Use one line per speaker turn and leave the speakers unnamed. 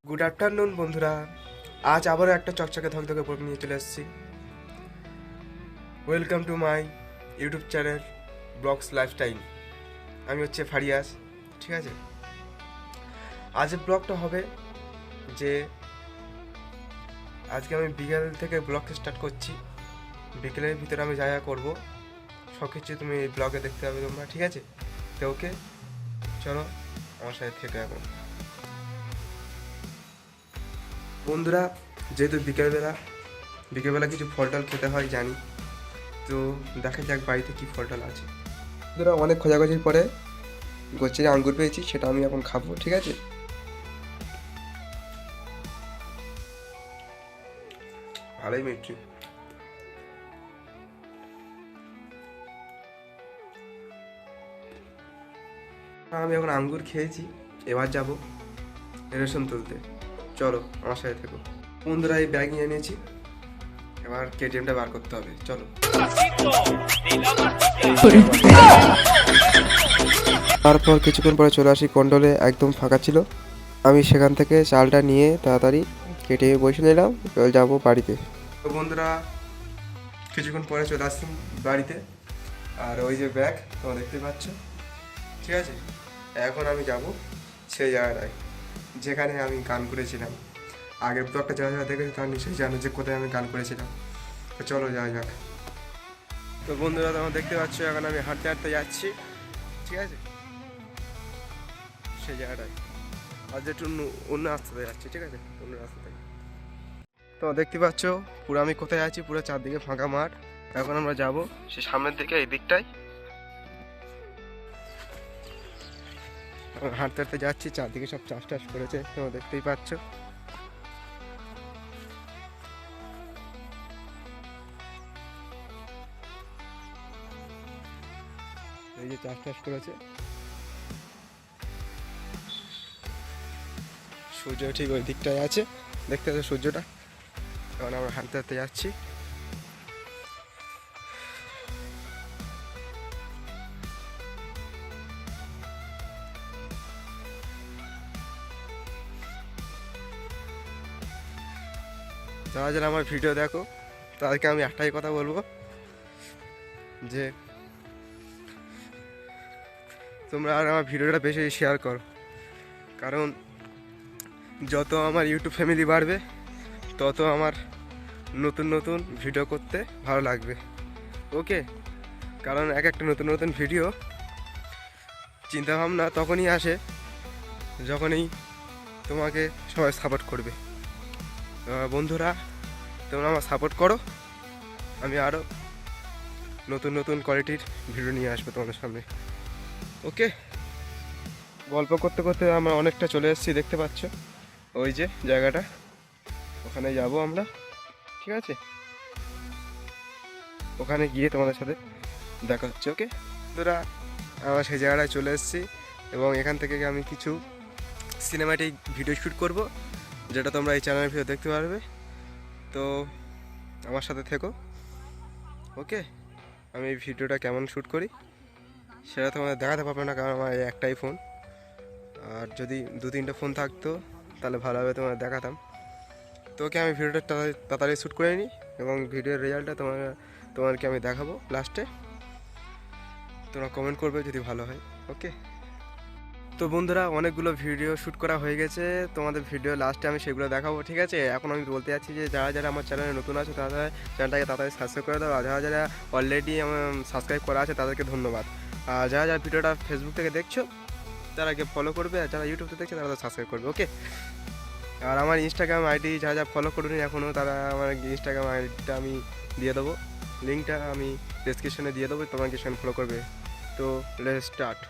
Good afternoon বন্ধুরা। আজ আবারও একটা চকচকে ধকধকে ব্লগ নিয়ে চলে এসেছি। Welcome to my YouTube channel blogs lifestyle. আমি হচ্ছে ফারিয়াস, ঠিক আছে। আজের ব্লগটা হবে যে আজকে আমি বিকেল থেকে ব্লগ স্টার্ট করছি। বিকেলের ভিতরে আমি যা যা করবো সব কিছু তুমি এই ব্লগে দেখতে পাবে তোমরা, ঠিক আছে। তো ওকে, চলো আমার সাথে থেকে এখন। বন্ধুরা, যেহেতু বিকেলবেলা কিছু ফল টল খেতে হয় জানি, তো দেখা যাক বাড়িতে কী ফল টল আছে। বন্ধুরা, অনেক খোঁজাখুঁজির পরে গোছের আঙ্গুর পেয়েছি, সেটা আমি এখন খাবো, ঠিক আছে। ভালোই মিষ্টি। আমি এখন আঙ্গুর খেয়েছি, এবার যাব রেশন তুলতে। চলো আমার সাথে থেকো। বন্ধুরা, এই ব্যাগ নিয়ে নিয়েছি, এবার কেটিএমটা বার করতে হবে, চলো। তারপর কিছুক্ষণ পরে চলে আসি কন্ট্রোলে, একদম ফাঁকা ছিল। আমি সেখান থেকে চালটা নিয়ে তাড়াতাড়ি কেটিএমে বসে নিলাম, এবার যাবো বাড়িতে। তো বন্ধুরা, কিছুক্ষণ পরে চলে আসছি বাড়িতে, আর ওই যে ব্যাগ তোমরা দেখতে পাচ্ছ, ঠিক আছে। এখন আমি যাব সেই জায়গাটায় যেখানে আমি গান করেছিলাম। আগের ব্লগটা যারা যারা দেখেছি তারা নিশ্চয়ই জানো যে কোথায় আমি গান করেছিলাম। তো চলো যাওয়া যাক। তো বন্ধুরা, তোমরা দেখতে পাচ্ছ এখন আমি হাঁটতে হাঁটতে যাচ্ছি, ঠিক আছে, সেই জায়গাটায়। আজ একটু অন্য রাস্তাতে যাচ্ছি, ঠিক আছে, অন্য রাস্তাতে। তো দেখতে পাচ্ছ পুরো আমি কোথায় আছি, পুরো চারদিকে ফাঁকা মাঠ। এখন আমরা যাব সে সামনের দিকে, এই দিকটায় হাঁটতে হাঁটতে যাচ্ছি। চারদিকে সব চাষ টাস করেছে, তোমরা দেখতেই পাচ্ছ। এই যে চাষ টাস করেছে, সূর্য ঠিক ওই দিকটায় আছে, দেখতে পাচ্ছ সূর্যটা। এখন আমরা হাঁটতে হাঁটতে যাচ্ছি। যারা যারা আমার ভিডিও দেখো তাদেরকে আমি একটাই কথা বলবো, যে তোমরা আর আমার ভিডিওটা বেশি শেয়ার করো, কারণ যত আমার ইউটিউব ফ্যামিলি বাড়বে তত আমার নতুন নতুন ভিডিও করতে ভালো লাগবে, ওকে। কারণ এক একটা নতুন নতুন ভিডিও চিন্তাভাবনা তখনই আসে যখনই তোমাকে সবাই সাপোর্ট করবে। বন্ধুরা, তোমরা আমার সাপোর্ট করো, আমি আরও নতুন নতুন কোয়ালিটির ভিডিও নিয়ে আসবো তোমাদের সামনে, ওকে। গল্প করতে করতে আমরা অনেকটা চলে এসেছি, দেখতে পাচ্ছ ওই যে জায়গাটা, ওখানে যাব আমরা, ঠিক আছে। ওখানে গিয়ে তোমাদের সাথে দেখা হচ্ছে, ওকে। বন্ধুরা, আমরা সেই জায়গাটায় চলে এসেছি এবং এখান থেকে আমি কিছু সিনেমাটিক ভিডিও শ্যুট করব, যেটা তোমরা এই চ্যানেলের ভিডিও দেখতে পারবে। তো আমার সাথে থেকো, ওকে। আমি এই ভিডিওটা কেমন শ্যুট করি সেটা তোমাদের দেখাতে পারবে না, কারণ আমার এই একটাই ফোন। আর যদি দু তিনটে ফোন থাকতো তাহলে ভালোভাবে তোমাদের দেখাতাম। তো ওকে, আমি ভিডিওটা তাড়াতাড়ি শ্যুট করে নিই এবং ভিডিওর রেজাল্টটা তোমাদেরকে আমি দেখাবো লাস্টে। তোমরা কমেন্ট করবে যদি ভালো হয়, ওকে। তো বন্ধুরা, অনেকগুলো ভিডিও শ্যুট করা হয়ে গেছে, তোমাদের ভিডিও লাস্টে আমি সেগুলো দেখাবো, ঠিক আছে। এখন আমি বলতে যাচ্ছি যে যারা যারা আমার চ্যানেলে নতুন আছে তারা চ্যানেলটাকে তাড়াতাড়ি সাবস্ক্রাইব করে দাও, আর যারা যারা অলরেডি আমার সাবস্ক্রাইব করা আছে তাদেরকে ধন্যবাদ। আর যারা যারা ভিডিওটা ফেসবুক থেকে দেখছো তারা আগে ফলো করবে, আর যারা ইউটিউব থেকে দেখছে তারা সাবস্ক্রাইব করবে, ওকে। আর আমার ইনস্টাগ্রাম আইডি যারা যারা ফলো করুন এখনও, তারা আমার ইনস্টাগ্রাম আইডিটা আমি দিয়ে দেবো, লিঙ্কটা আমি ডেসক্রিপশনে দিয়ে দেবো, তোমাকে সেখানে ফলো করবে। তো লেটস স্টার্ট।